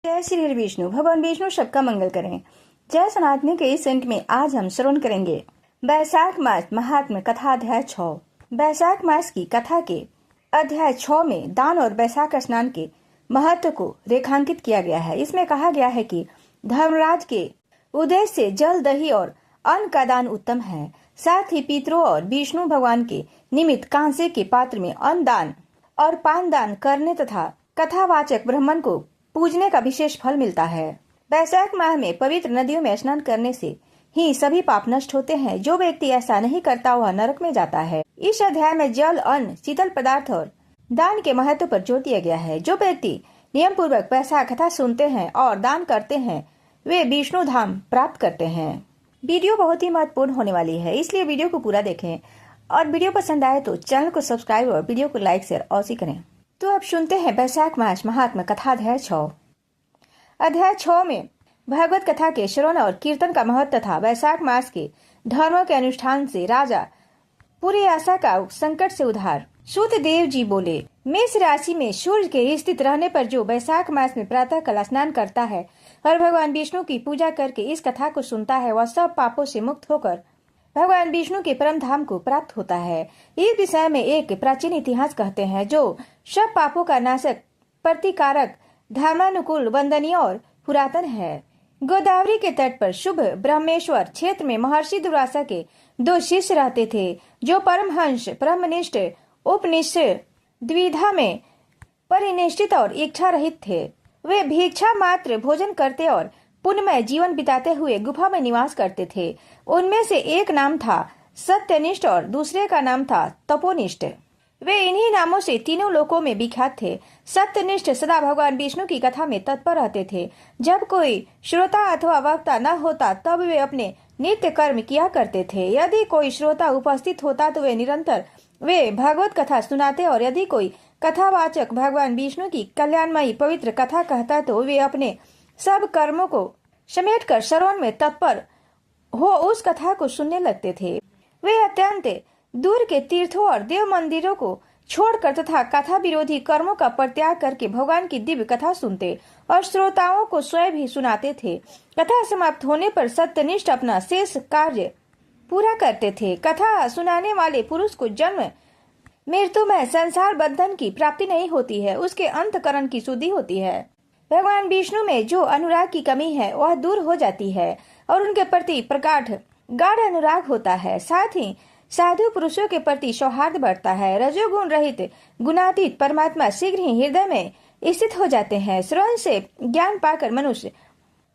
जय श्री विष्णु। भगवान विष्णु सबका मंगल करें। जय सनातनी के इस अंक में आज हम श्रवण करेंगे वैशाख मास महात्म्य कथा अध्याय 6। वैशाख मास की कथा के अध्याय 6 में दान और वैशाख स्नान के महत्व को रेखांकित किया गया है। इसमें कहा गया है कि धर्मराज के उद्देश्य से जल, दही और अन्न का दान उत्तम है। साथ ही पितरों और विष्णु भगवान के निमित्त कांसे के पात्र में अन्न दान और पान दान करने तथा कथावाचक ब्राह्मण को पूजने का विशेष फल मिलता है। वैशाख माह में पवित्र नदियों में स्नान करने से ही सभी पाप नष्ट होते हैं। जो व्यक्ति ऐसा नहीं करता वह नरक में जाता है। इस अध्याय में जल, अन्न, शीतल पदार्थ और दान के महत्व पर जोर दिया गया है। जो व्यक्ति नियम पूर्वक वैशाख कथा सुनते हैं और दान करते हैं वे विष्णु धाम प्राप्त करते हैं। वीडियो बहुत ही महत्वपूर्ण होने वाली है, इसलिए वीडियो को पूरा देखें और वीडियो पसंद आए तो चैनल को सब्सक्राइब और वीडियो को लाइक शेयर अवश्य करें। तो अब सुनते हैं वैशाख मास महात्म्य कथा अध्याय 6। अध्याय 6 में भागवत कथा के श्रवण और कीर्तन का महत्व तथा वैशाख मास के धर्मों के अनुष्ठान से राजा पूरी आशा का संकट से उद्धार। सूत देव जी बोले, मेष राशि में सूर्य के स्थित रहने पर जो वैशाख मास में प्रातः काल स्नान करता है और भगवान विष्णु की पूजा करके इस कथा को सुनता है वह सब पापों से मुक्त होकर भगवान विष्णु के परम धाम को प्राप्त होता है। इस विषय में एक प्राचीन इतिहास कहते हैं जो सब पापों का नाशक, प्रतिकारक, धर्मानुकूल, वंदनीय और पुरातन है। गोदावरी के तट पर शुभ ब्रह्मेश्वर क्षेत्र में महर्षि दुर्वासा के 2 शिष्य रहते थे जो परमहंस, ब्रह्मनिष्ठ, उपनिष्ठ द्विधा में परिनिष्ठित और इच्छा रहित थे। वे भिक्षा मात्र भोजन करते और पुण्यमय जीवन बिताते हुए गुफा में निवास करते थे। उनमें से एक नाम था सत्यनिष्ठ और दूसरे का नाम था तपोनिष्ठ। वे इन्हीं नामों से तीनों लोकों में विख्यात थे। सत्यनिष्ठ सदा भगवान विष्णु की कथा में तत्पर रहते थे। जब कोई श्रोता अथवा वक्ता न होता तब वे अपने नित्य कर्म किया करते थे। यदि कोई श्रोता उपस्थित होता तो वे निरंतर भागवत कथा सुनाते और यदि कोई कथावाचक भगवान विष्णु की कल्याणमयी पवित्र कथा कहता तो वे अपने सब कर्मों को समेटकर श्रवण में तत्पर हो उस कथा को सुनने लगते थे। वे अत्यंत दूर के तीर्थों और देव मंदिरों को छोड़कर तथा कथा विरोधी कर्मों का परित्याग करके भगवान की दिव्य कथा सुनते और श्रोताओं को स्वयं भी सुनाते थे। कथा समाप्त होने पर सत्यनिष्ठ अपना शेष कार्य पूरा करते थे। कथा सुनाने वाले पुरुष को जन्म मृत्यु में संसार बंधन की प्राप्ति नहीं होती है, उसके अंतकरण की शुद्धि होती है। भगवान विष्णु में जो अनुराग की कमी है वह दूर हो जाती है और उनके प्रति प्रगाढ़ गाढ़ अनुराग होता है। साथ ही साधु पुरुषों के प्रति सौहार्द बढ़ता है। रजोगुण रहित गुणातीत परमात्मा शीघ्र ही हृदय में स्थित हो जाते हैं। श्रवण से ज्ञान पाकर मनुष्य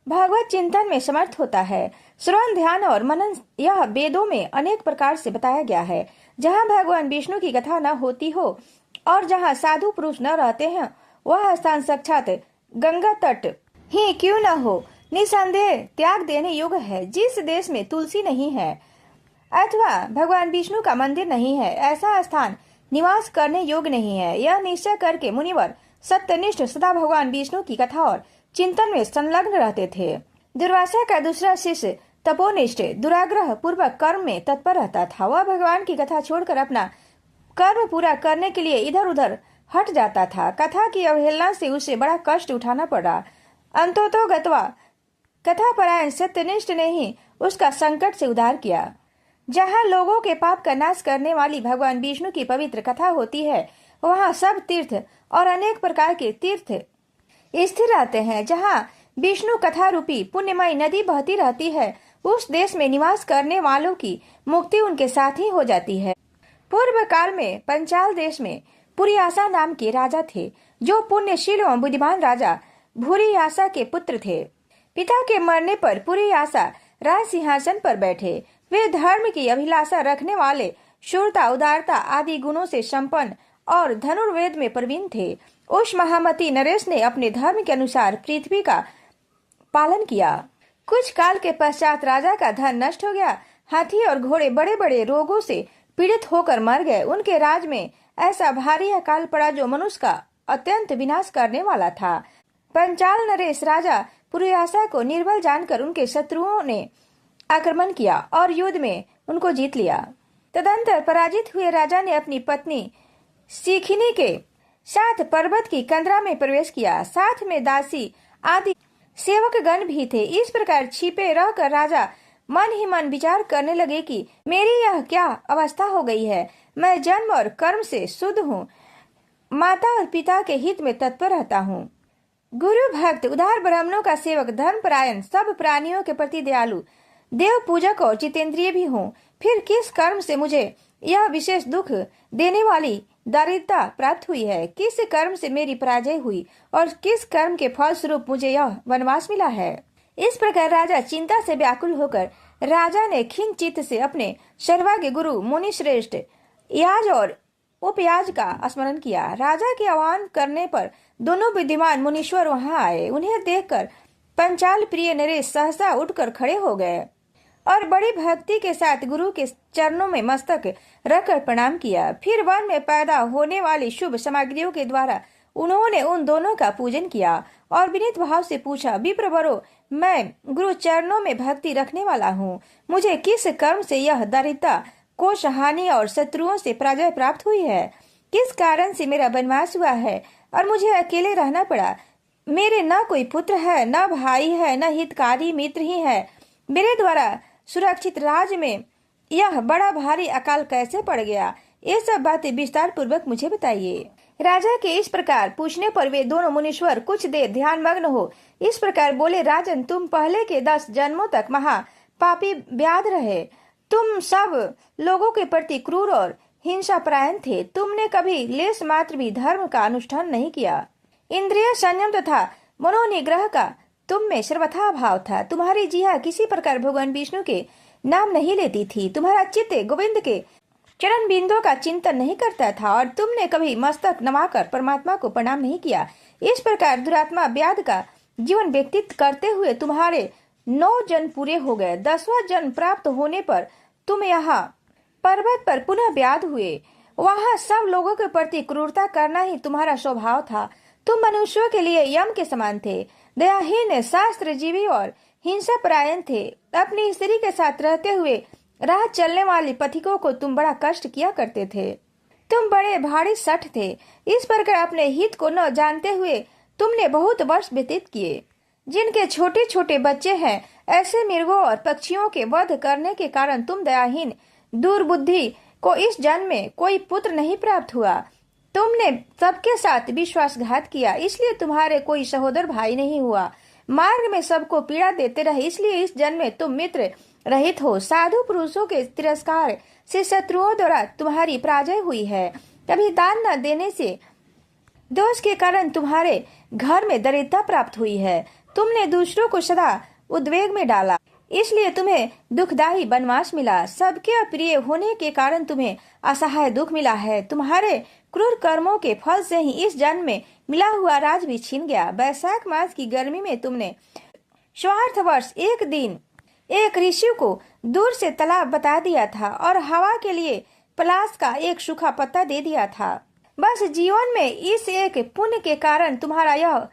भागवत चिंतन में समर्थ होता है। श्रवण, ध्यान और मनन यह वेदों में अनेक प्रकार से बताया गया है। जहाँ भगवान विष्णु की कथा न होती हो और जहाँ साधु पुरुष न रहते हैं वह स्थान साक्षात गंगा तट ही क्यों न हो निसंदेह त्याग देने योग्य है। जिस देश में तुलसी नहीं है अथवा भगवान विष्णु का मंदिर नहीं है ऐसा स्थान निवास करने योग्य नहीं है। यह निश्चय करके मुनिवर सत्यनिष्ठ सदा भगवान विष्णु की कथा और चिंतन में संलग्न रहते थे। दुर्वासा का दूसरा शिष्य तपोनिष्ठ दुराग्रह पूर्वक कर्म में तत्पर रहता था। वह भगवान की कथा छोड़कर अपना कर्म पूरा करने के लिए इधर उधर हट जाता था। कथा की अवहेलना से उसे बड़ा कष्ट उठाना पड़ा। अंततोगत्वा कथा परायण सत्यनिष्ठ ने ही उसका संकट से उद्धार किया। जहाँ लोगों के पाप का नाश करने वाली भगवान विष्णु की पवित्र कथा होती है वहाँ सब तीर्थ और अनेक प्रकार के तीर्थ स्थिर रहते हैं। जहाँ विष्णु कथा रूपी पुण्यमयी नदी बहती रहती है उस देश में निवास करने वालों की मुक्ति उनके साथ ही हो जाती है। पूर्व काल में पंचाल देश में पुरीआसा नाम के राजा थे जो पुण्यशील एवं बुद्धिमान राजा भूरियासा के पुत्र थे। पिता के मरने पर पुरीआसा राज सिंहासन पर बैठे। वे धर्म की अभिलाषा रखने वाले, शूरता, उदारता आदि गुणों से संपन्न और धनुर्वेद में प्रवीण थे। उस महामती नरेश ने अपने धर्म के अनुसार पृथ्वी का पालन किया। कुछ काल के पश्चात राजा का धन नष्ट हो गया। हाथी और घोड़े बड़े बड़े रोगों से पीड़ित होकर मर गए। उनके राज में ऐसा भारी अकाल पड़ा जो मनुष्य का अत्यंत विनाश करने वाला था। पंचाल नरेश राजा पुरीआसा को निर्बल जानकर उनके शत्रुओं ने आक्रमण किया और युद्ध में उनको जीत लिया। तदंतर पराजित हुए राजा ने अपनी पत्नी शिखिनी के साथ पर्वत की कंदरा में प्रवेश किया। साथ में दासी आदि सेवक गण भी थे। इस प्रकार छिपे रहकर राजा मन ही मन विचार करने लगे कि मेरी यह क्या अवस्था हो गई है। मैं जन्म और कर्म से शुद्ध हूँ, माता और पिता के हित में तत्पर रहता हूँ, गुरु भक्त, उदार ब्राह्मणों का सेवक, धर्मपरायण, सब प्राणियों के प्रति दयालु, देव पूजक और जितेंद्रिय भी हूँ। फिर किस कर्म से मुझे यह विशेष दुख देने वाली दारिद्रता प्राप्त हुई है? किस कर्म से मेरी पराजय हुई और किस कर्म के फल स्वरूप मुझे यह वनवास मिला है? इस प्रकार राजा चिंता से व्याकुल होकर राजा ने खिन्न चित्त से अपने सर्वज्ञ गुरु मुनि श्रेष्ठ याज और उपयाज का स्मरण किया। राजा के आह्वान करने पर दोनों विद्वान मुनीश्वर वहां आए। उन्हें देखकर पंचाल प्रिय नरेश सहसा उठकर खड़े हो गए और बड़ी भक्ति के साथ गुरु के चरणों में मस्तक रखकर प्रणाम किया। फिर वन में पैदा होने वाली शुभ सामग्रियों के द्वारा उन्होंने उन दोनों का पूजन किया और विनीत भाव से पूछा, विप्रवरो, मैं गुरु चरणों में भक्ति रखने वाला हूँ। मुझे किस कर्म से यह दारिद्रता, कोष, हानि और शत्रुओं से पराजय प्राप्त हुई है? किस कारण से मेरा वनवास हुआ है और मुझे अकेले रहना पड़ा? मेरे न कोई पुत्र है, न भाई है, न हितकारी मित्र ही है। मेरे द्वारा सुरक्षित राज्य में यह बड़ा भारी अकाल कैसे पड़ गया? ये सब बातें विस्तार पूर्वक मुझे बताइए। राजा के इस प्रकार पूछने पर वे दोनों मुनीश्वर कुछ देर ध्यान मग्न हो इस प्रकार बोले, राजन, तुम पहले के 10 जन्मों तक महा पापी व्याध रहे। तुम सब लोगों के प्रति क्रूर और हिंसा परायण थे। तुमने कभी लेस मात्र भी धर्म का अनुष्ठान नहीं किया। इंद्रिय संयम तथा मनोनिग्रह का तुम में सर्वथा अभाव था। तुम्हारी जिह्वा किसी प्रकार भगवान विष्णु के नाम नहीं लेती थी। तुम्हारा चित्त गोविंद के चरण बिंदुओं का चिंतन नहीं करता था और तुमने कभी मस्तक नवाकर परमात्मा को प्रणाम नहीं किया। इस प्रकार दुरात्मा व्याध का जीवन व्यतीत करते हुए तुम्हारे 9 जन्म पूरे हो गए। 10वां जन्म प्राप्त होने पर तुम यहाँ पर्वत पर पुनः व्याध हुए। वहाँ सब लोगों के प्रति क्रूरता करना ही तुम्हारा स्वभाव था। तुम मनुष्यों के लिए यम के समान थे, दयाहीन, शास्त्र जीवी और हिंसा परायण थे। अपनी स्त्री के साथ रहते हुए राह चलने वाले पथिकों को तुम बड़ा कष्ट किया करते थे। तुम बड़े भारी सठ थे। इस प्रकार अपने हित को न जानते हुए तुमने बहुत वर्ष व्यतीत किए। जिनके छोटे छोटे बच्चे हैं, ऐसे मृगों और पक्षियों के वध करने के कारण तुम दयाहीन दुर्बुद्धि को इस जन्म में कोई पुत्र नहीं प्राप्त हुआ। तुमने सबके साथ विश्वासघात किया, इसलिए तुम्हारे कोई सहोदर भाई नहीं हुआ। मार्ग में सबको पीड़ा देते रहे, इसलिए इस जन्म में तुम मित्र रहित हो। साधु पुरुषों के तिरस्कार से शत्रुओं द्वारा तुम्हारी पराजय हुई है। कभी दान न देने से दोष के कारण तुम्हारे घर में दरिद्रता प्राप्त हुई है। तुमने दूसरों को सदा उद्वेग में डाला, इसलिए तुम्हें दुखदायी वनवास मिला। सबके अप्रिय होने के कारण तुम्हें असहाय दुख मिला है। तुम्हारे क्रूर कर्मों के फल से ही इस जन्म में मिला हुआ राज भी छीन गया। वैशाख मास की गर्मी में तुमने स्वार्थ वर्ष एक दिन एक ऋषि को दूर से तालाब बता दिया था और हवा के लिए पलाश का एक सूखा पत्ता दे दिया था। बस जीवन में इस एक पुण्य के कारण तुम्हारा यह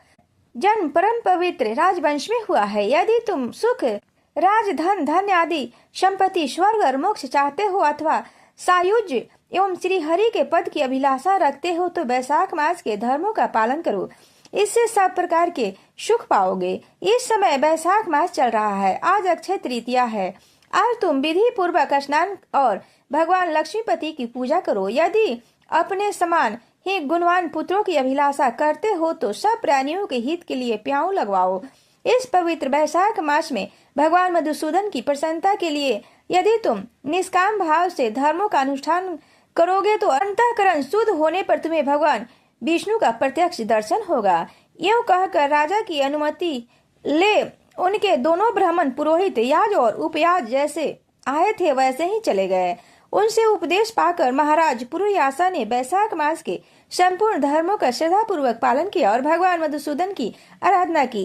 जन्म परम पवित्र राजवंश में हुआ है। यदि तुम सुख, राज, धन, धन्य आदि संपत्ति, स्वर्ग और मोक्ष चाहते हो अथवा सायुज्य एवं श्री हरि के पद की अभिलाषा रखते हो तो वैशाख मास के धर्मों का पालन करो। इससे सब प्रकार के सुख पाओगे। इस समय वैशाख मास चल रहा है। आज अक्षय तृतीया है। आज तुम विधि पूर्वक स्नान और भगवान लक्ष्मीपति की पूजा करो। यदि अपने समान ही गुणवान पुत्रों की अभिलाषा करते हो तो सब प्राणियों के हित के लिए प्याऊ लगवाओ। इस पवित्र वैशाख मास में भगवान मधुसूदन की प्रसन्नता के लिए यदि तुम निष्काम भाव से धर्मों का अनुष्ठान करोगे तो अंतःकरण शुद्ध होने पर तुम्हें भगवान विष्णु का प्रत्यक्ष दर्शन होगा। यूं कहकर राजा की अनुमति ले उनके दोनों ब्राह्मण पुरोहित, याज और उपयाज जैसे आए थे वैसे ही चले गए। उनसे उपदेश पाकर महाराज पुरोयासा ने वैशाख मास के संपूर्ण धर्मों का श्रद्धा पूर्वक पालन किया और भगवान मधुसूदन की आराधना की।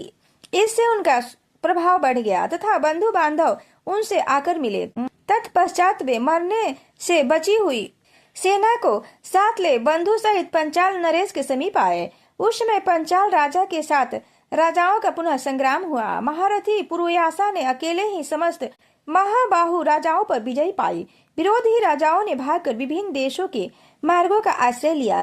इससे उनका प्रभाव बढ़ गया तथा बंधु बांधव उनसे आकर मिले। तत्पश्चात वे मरने से बची हुई सेना को साथ ले बंधु सहित पंचाल नरेश के समीप आए। उस समय पंचाल राजा के साथ राजाओं का पुनः संग्राम हुआ। महारथी पुरोयासा ने अकेले ही समस्त महाबाहु राजाओं पर विजय पाई। विरोधी राजाओं ने भागकर विभिन्न देशों के मार्गों का आश्रय लिया।